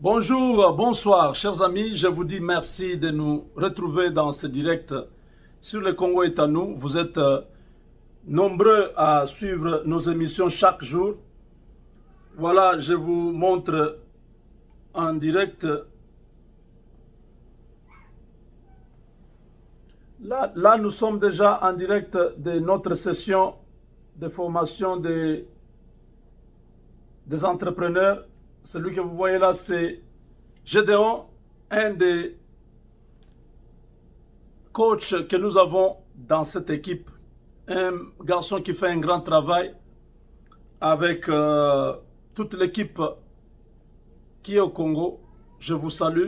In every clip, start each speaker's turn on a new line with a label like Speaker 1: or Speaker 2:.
Speaker 1: Bonjour, bonsoir, chers amis. Je vous dis merci de nous retrouver dans ce direct sur le Congo est à nous. Vous êtes nombreux à suivre nos émissions chaque jour. Voilà, je vous montre en direct. Là, nous sommes déjà en direct de notre session de formation des entrepreneurs. Celui que vous voyez là, c'est Gédéon, un des coachs que nous avons dans cette équipe. Un garçon qui fait un grand travail avec toute l'équipe qui est au Congo. Je vous salue.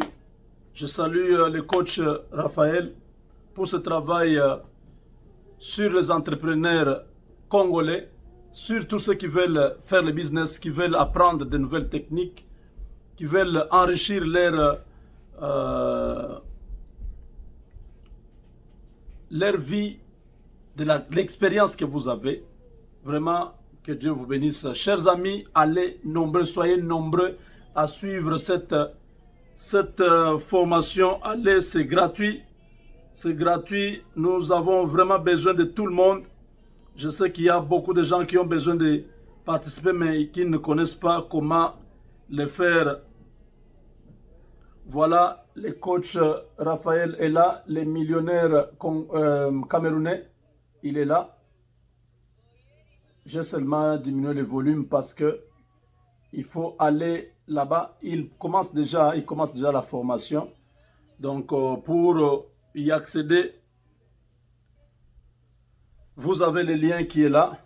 Speaker 1: Je salue le coach Raphaël pour ce travail sur les entrepreneurs congolais, sur tous ceux qui veulent faire le business, qui veulent apprendre de nouvelles techniques, qui veulent enrichir leur vie de l'expérience que vous avez. Vraiment, que Dieu vous bénisse. Chers amis, allez nombreux, soyez nombreux à suivre cette formation. Allez, c'est gratuit. C'est gratuit. Nous avons vraiment besoin de tout le monde. Je sais qu'il y a beaucoup de gens qui ont besoin de participer, mais qui ne connaissent pas comment le faire. Voilà, le coach Raphaël est là, le millionnaire camerounais, il est là. J'ai seulement diminué le volume parce que il faut aller là-bas. Il commence déjà la formation. Donc, pour y accéder, vous avez le lien qui est là.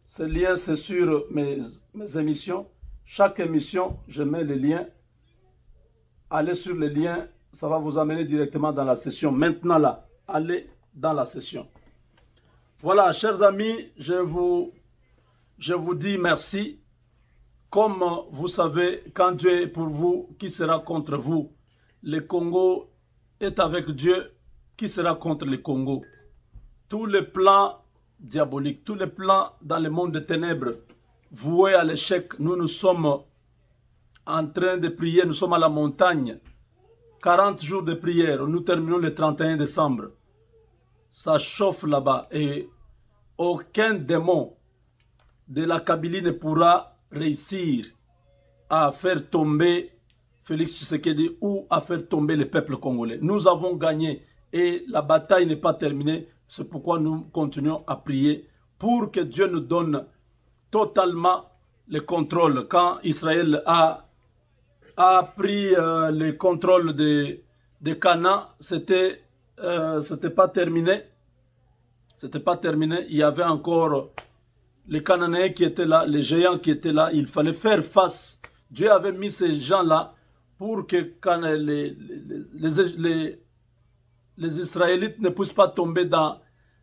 Speaker 1: Ce lien, c'est sur mes émissions. Chaque émission, je mets le lien. Allez sur le lien, ça va vous amener directement dans la session. Maintenant là, allez dans la session. Voilà, chers amis, je vous dis merci. Comme vous savez, quand Dieu est pour vous, qui sera contre vous? Le Congo est avec Dieu, qui sera contre le Congo? Tous les plans diaboliques, tous les plans dans le monde des ténèbres, voués à l'échec, nous sommes en train de prier, nous sommes à la montagne. 40 jours de prière, nous terminons le 31 décembre. Ça chauffe là-bas et aucun démon de la Kabylie ne pourra réussir à faire tomber Félix Tshisekedi ou à faire tomber le peuple congolais. Nous avons gagné et la bataille n'est pas terminée. C'est pourquoi nous continuons à prier pour que Dieu nous donne totalement le contrôle. Quand Israël a pris le contrôle de Canaan, c'était pas terminé. C'était pas terminé. Il y avait encore les Cananéens qui étaient là, les géants qui étaient là. Il fallait faire face. Dieu avait mis ces gens-là pour que quand les Israélites ne puissent pas tomber dans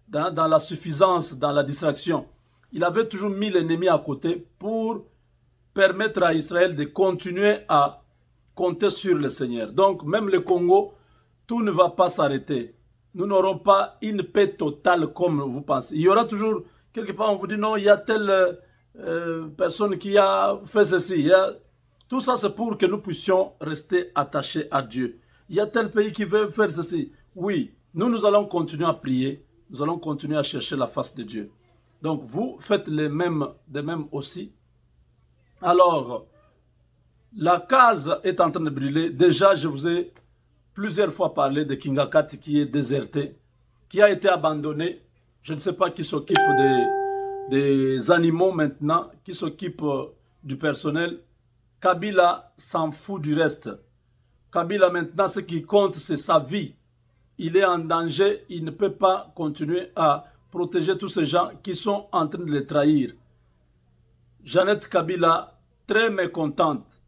Speaker 1: la suffisance, dans la distraction. Il avait toujours mis l'ennemi à côté pour permettre à Israël de continuer à compter sur le Seigneur. Donc, même le Congo, tout ne va pas s'arrêter. Nous n'aurons pas une paix totale comme vous pensez. Il y aura toujours, quelque part, on vous dit non, il y a telle personne qui a fait ceci. Tout ça, c'est pour que nous puissions rester attachés à Dieu. Il y a tel pays qui veut faire ceci. Oui, nous allons continuer à prier. Nous allons continuer à chercher la face de Dieu. Donc, vous faites de même aussi. Alors, la case est en train de brûler. Déjà, je vous ai plusieurs fois parlé de Kingakati qui est déserté, qui a été abandonné. Je ne sais pas qui s'occupe des animaux maintenant, qui s'occupe du personnel. Kabila s'en fout du reste. Kabila maintenant, ce qui compte, c'est sa vie. Il est en danger, il ne peut pas continuer à protéger tous ces gens qui sont en train de les trahir. Jeannette Kabila, très mécontente,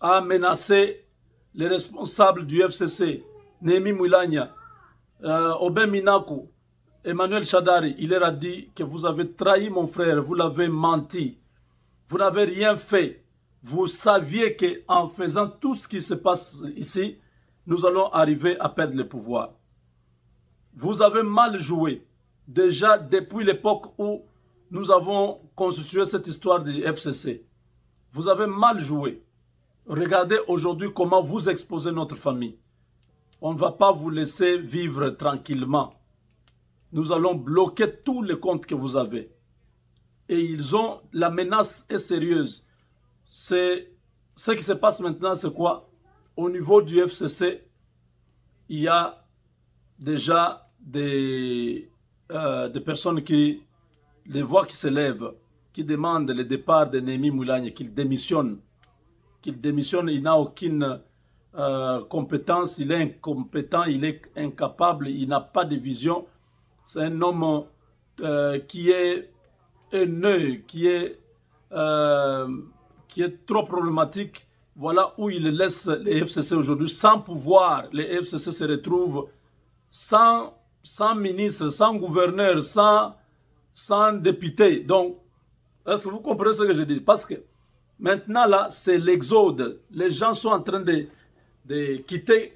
Speaker 1: a menacé les responsables du FCC, Némi Moulania, Obin Minaku, Emmanuel Chadari. Il leur a dit que vous avez trahi mon frère, vous l'avez menti, vous n'avez rien fait. Vous saviez qu'en faisant tout ce qui se passe ici, nous allons arriver à perdre le pouvoir. Vous avez mal joué. Déjà depuis l'époque où nous avons constitué cette histoire du FCC. Vous avez mal joué. Regardez aujourd'hui comment vous exposez notre famille. On ne va pas vous laisser vivre tranquillement. Nous allons bloquer tous les comptes que vous avez. Et la menace est sérieuse. C'est ce qui se passe maintenant, c'est quoi? Au niveau du FCC, il y a déjà des personnes des voix qui s'élèvent, qui demandent le départ de Némi Moulagne, qu'il démissionne. Il n'a aucune compétence, il est incompétent, il est incapable, il n'a pas de vision. C'est un homme qui est haineux, qui est trop problématique. Voilà où il laisse les FCC aujourd'hui sans pouvoir. Les FCC se retrouvent sans ministre, sans gouverneur, sans député. Donc, est-ce que vous comprenez ce que je dis? Parce que maintenant, là, c'est l'exode. Les gens sont en train de quitter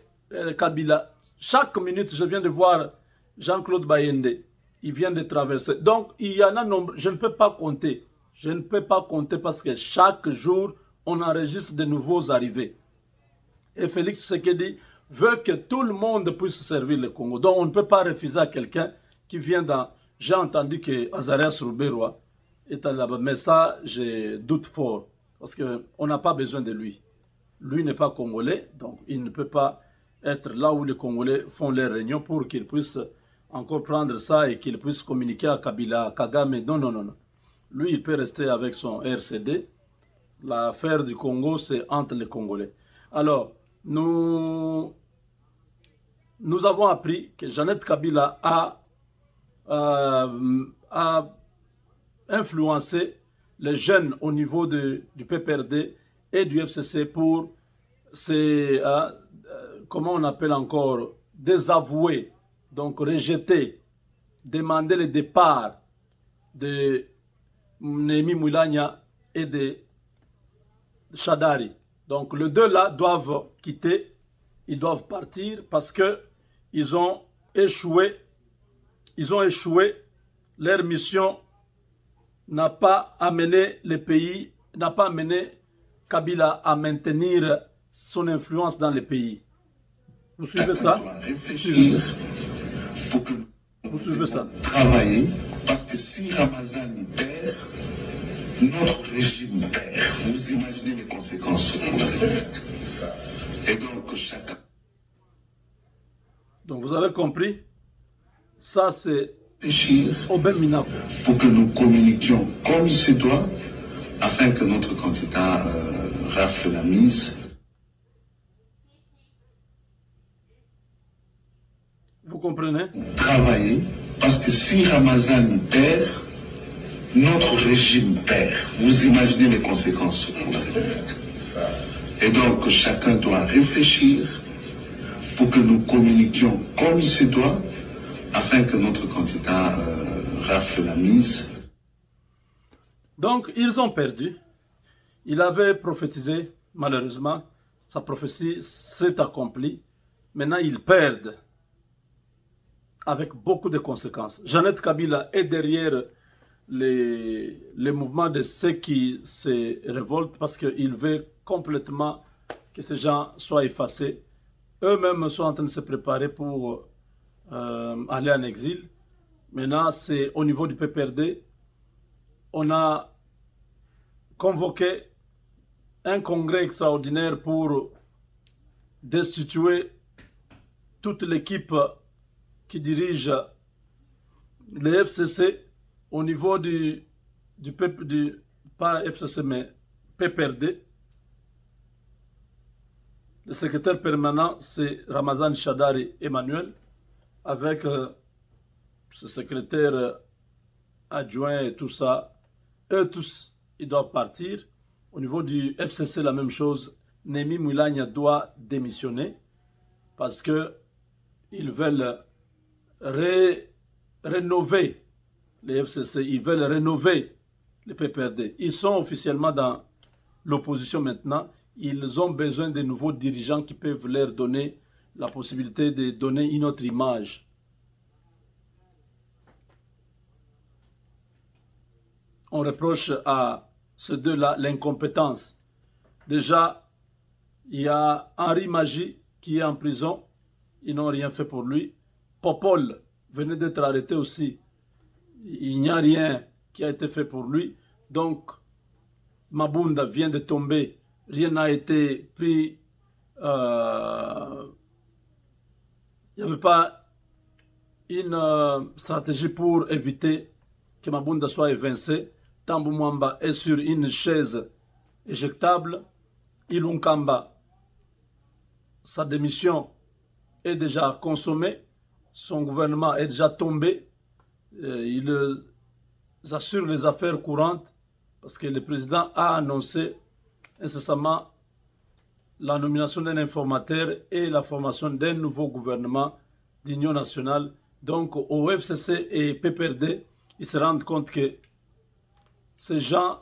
Speaker 1: Kabila. Chaque minute, je viens de voir Jean-Claude Bayende. Il vient de traverser. Donc, il y en a nombre. Je ne peux pas compter. Je ne peux pas compter parce que chaque jour, on enregistre de nouveaux arrivés. Et Félix Tshisekedi veut que tout le monde puisse servir le Congo. Donc, on ne peut pas refuser à quelqu'un qui vient dans... J'ai entendu que Azarias Ruberwa est là-bas. Mais ça, je doute fort. Parce qu'on n'a pas besoin de lui. Lui n'est pas congolais. Donc, il ne peut pas être là où les Congolais font leurs réunions pour qu'ils puissent encore prendre ça et qu'il puisse communiquer à Kabila, à Kagame. Non, non, non, non. Lui, il peut rester avec son RCD. L'affaire du Congo, c'est entre les Congolais. Alors, nous avons appris que Jeannette Kabila a influencé les jeunes au niveau du PPRD et du FCC pour comment on appelle encore, désavouer, donc rejeter, demander le départ de Némi Moulania et de Shadari. Donc les deux là doivent quitter, ils doivent partir parce que ils ont échoué. Leur mission n'a pas amené le pays, n'a pas amené Kabila à maintenir son influence dans le pays. Vous suivez ça? Vous suivez ça?
Speaker 2: Travailler, parce que si Ramazani perd, notre régime perd. Vous imaginez les conséquences. Et donc chacun.
Speaker 1: Donc vous avez compris? Ça c'est Aubin Minapo.
Speaker 2: Pour que nous communiquions comme il se doit, afin que notre candidat rafle la mise.
Speaker 1: Vous comprenez?
Speaker 2: Travailler, parce que si Ramazani perd, notre régime perd. Vous imaginez les conséquences. Et donc chacun doit réfléchir pour que nous communiquions comme il se doit, afin que notre candidat rafle la mise.
Speaker 1: Donc, ils ont perdu. Il avait prophétisé, malheureusement, sa prophétie s'est accomplie. Maintenant, ils perdent avec beaucoup de conséquences. Jeannette Kabila est derrière les mouvements de ceux qui se révoltent parce qu'ils veulent complètement que ces gens soient effacés. Eux-mêmes sont en train de se préparer pour aller en exil. Maintenant, c'est au niveau du PPRD. On a convoqué un congrès extraordinaire pour destituer toute l'équipe qui dirige les FCC au niveau pas FCC mais PPRD. Le secrétaire permanent, c'est Ramazan Shadari Emmanuel, avec ce secrétaire adjoint et tout ça. Eux tous, ils doivent partir. Au niveau du FCC, la même chose. Némi Moulania doit démissionner parce qu'ils veulent rénover les FCC, ils veulent rénover les PPRD. Ils sont officiellement dans l'opposition maintenant. Ils ont besoin de nouveaux dirigeants qui peuvent leur donner la possibilité de donner une autre image. On reproche à ces deux-là l'incompétence. Déjà, Il y a Henri Magie qui est en prison. Ils n'ont rien fait pour lui. Popol venait d'être arrêté aussi. Il n'y a rien qui a été fait pour lui. Donc, Mabunda vient de tomber. Rien n'a été pris. Il n'y avait pas une stratégie pour éviter que Mabunda soit évincé. Tambou Mwamba est sur une chaise éjectable. Ilunkamba, sa démission est déjà consommée. Son gouvernement est déjà tombé. Il assure les affaires courantes parce que le président a annoncé incessamment la nomination d'un informateur et la formation d'un nouveau gouvernement d'union nationale. Donc au FCC et PPRD, ils se rendent compte que ces gens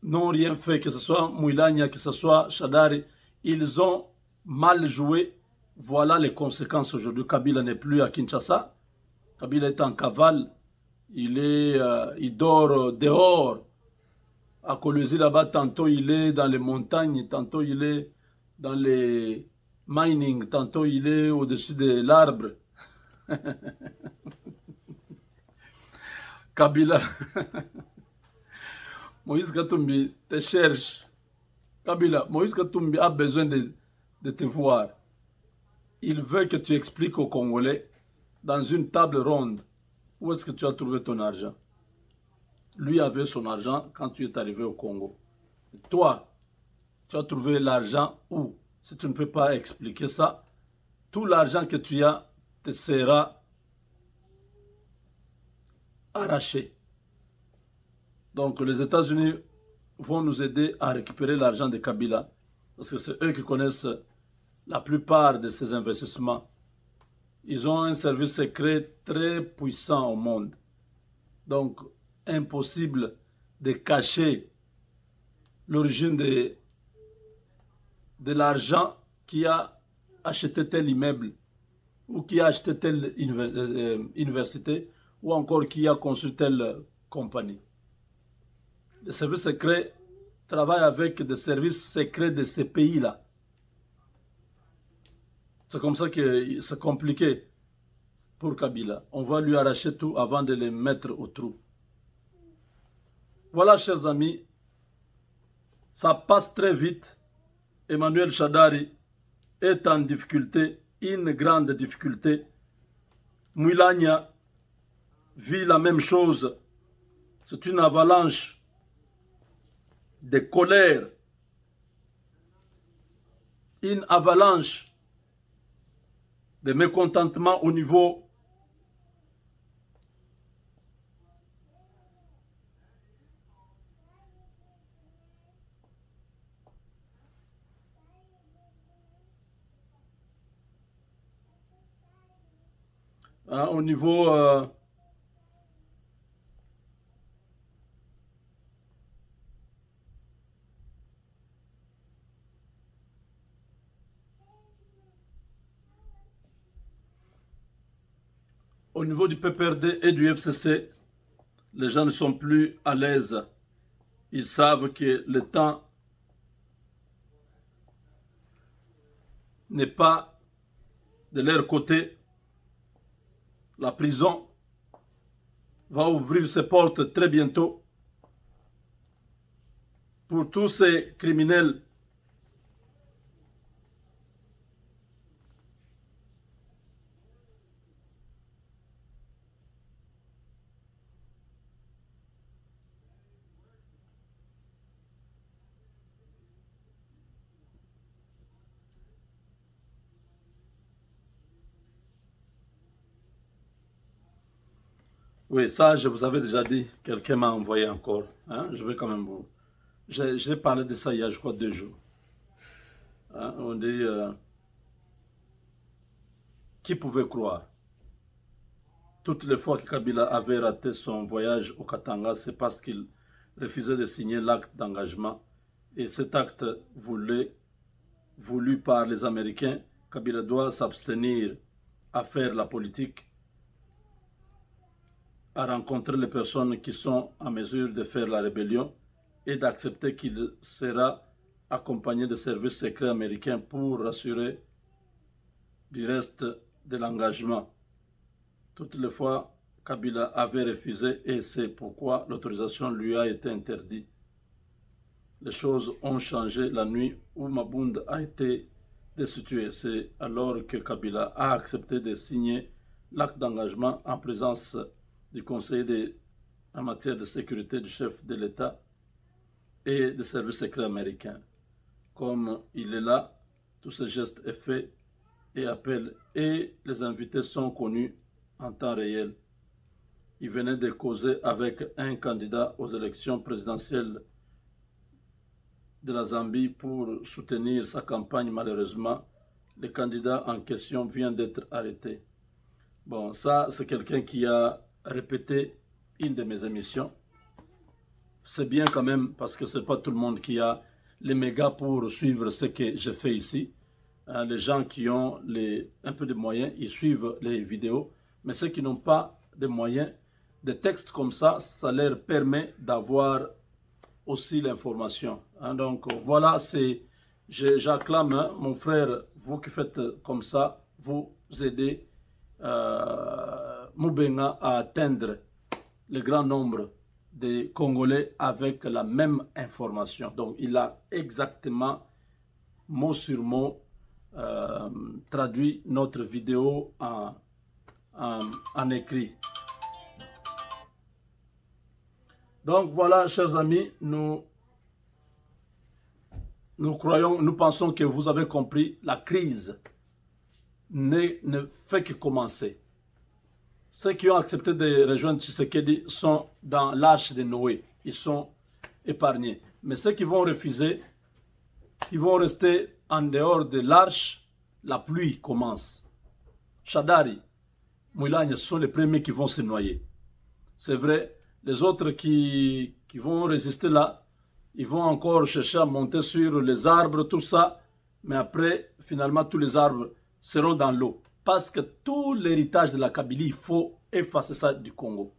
Speaker 1: n'ont rien fait, que ce soit Mouilania, que ce soit Shadari, ils ont mal joué. Voilà les conséquences aujourd'hui. Kabila n'est plus à Kinshasa. Kabila est en cavale. Il dort dehors. À Kolwezi là-bas, tantôt il est dans les montagnes, tantôt il est dans les mining, tantôt il est au-dessus de l'arbre. Kabila. Moïse Katumbi te cherche. Kabila, Moïse Katumbi a besoin de te voir. Il veut que tu expliques aux Congolais, dans une table ronde, où est-ce que tu as trouvé ton argent. Lui avait son argent quand tu es arrivé au Congo. Toi, tu as trouvé l'argent où? Si tu ne peux pas expliquer ça, tout l'argent que tu as te sera arraché. Donc les États-Unis vont nous aider à récupérer l'argent de Kabila, parce que c'est eux qui connaissent la plupart de ces investissements. Ils ont un service secret très puissant au monde. Donc, impossible de cacher l'origine de l'argent qui a acheté tel immeuble, ou qui a acheté telle université, ou encore qui a construit telle compagnie. Les services secrets travaillent avec des services secrets de ces pays-là. C'est comme ça que c'est compliqué pour Kabila. On va lui arracher tout avant de les mettre au trou. Voilà, chers amis, ça passe très vite. Emmanuel Shadari est en difficulté, une grande difficulté. Mouilania vit la même chose. C'est une avalanche de colère, une avalanche de mécontentement au niveau au niveau au niveau du PPRD et du FCC, les gens ne sont plus à l'aise. Ils savent que le temps n'est pas de leur côté. La prison va ouvrir ses portes très bientôt pour tous ces criminels Oui, ça, je vous avais déjà dit. Quelqu'un m'a envoyé encore. Hein? Je vais quand même vous... J'ai parlé de ça il y a, je crois, 2 jours. Hein? On dit... qui pouvait croire? Toutes les fois que Kabila avait raté son voyage au Katanga, c'est parce qu'il refusait de signer l'acte d'engagement. Et cet acte voulu par les Américains, Kabila doit s'abstenir à faire la politique, à rencontrer les personnes qui sont en mesure de faire la rébellion et d'accepter qu'il sera accompagné de services secrets américains pour rassurer du reste de l'engagement. Toutes les fois, Kabila avait refusé et c'est pourquoi l'autorisation lui a été interdite. Les choses ont changé la nuit où Mabunda a été destitué. C'est alors que Kabila a accepté de signer l'acte d'engagement en présence du conseiller en matière de sécurité du chef de l'État et des services secrets américains. Comme il est là, tout ce geste est fait et appel et les invités sont connus en temps réel. Il venait de causer avec un candidat aux élections présidentielles de la Zambie pour soutenir sa campagne. Malheureusement, le candidat en question vient d'être arrêté. Bon, ça, c'est quelqu'un qui a répété une de mes émissions. C'est bien quand même parce que ce n'est pas tout le monde qui a les mégas pour suivre ce que je fais ici. Les gens qui ont un peu de moyens, ils suivent les vidéos. Mais ceux qui n'ont pas de moyens, des textes comme ça, ça leur permet d'avoir aussi l'information. Donc voilà, j'acclame, mon frère, vous qui faites comme ça, vous aidez Moubenga à atteindre le grand nombre de Congolais avec la même information. Donc il a exactement, mot sur mot, traduit notre vidéo en écrit. Donc voilà, chers amis, nous pensons que vous avez compris, la crise ne fait que commencer. Ceux qui ont accepté de rejoindre Tshisekedi sont dans l'arche de Noé, ils sont épargnés. Mais ceux qui vont refuser, qui vont rester en dehors de l'arche, la pluie commence. Shadari, Moulania, ce sont les premiers qui vont se noyer. C'est vrai, les autres qui vont résister là, ils vont encore chercher à monter sur les arbres, tout ça. Mais après, finalement, tous les arbres seront dans l'eau. Parce que tout l'héritage de la Kabylie, il faut effacer ça du Congo.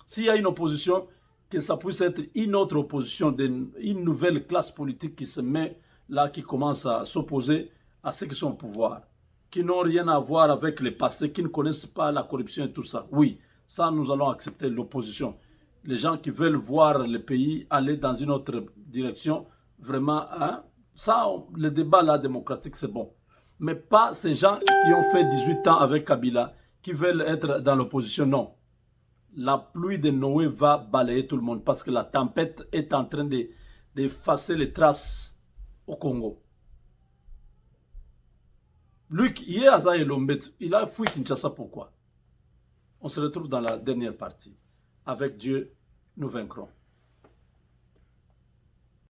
Speaker 1: S'il y a une opposition, que ça puisse être une autre opposition, une nouvelle classe politique qui se met là, qui commence à s'opposer à ceux qui sont au pouvoir, qui n'ont rien à voir avec le passé, qui ne connaissent pas la corruption et tout ça. Oui, ça, nous allons accepter l'opposition. Les gens qui veulent voir le pays aller dans une autre direction, vraiment, ça, le débat là démocratique, c'est bon. Mais pas ces gens qui ont fait 18 ans avec Kabila, qui veulent être dans l'opposition, non. La pluie de Noé va balayer tout le monde parce que la tempête est en train d'effacer les traces au Congo. Lui, hier, il a fui Kinshasa, pourquoi? On se retrouve dans la dernière partie. Avec Dieu, nous vaincrons.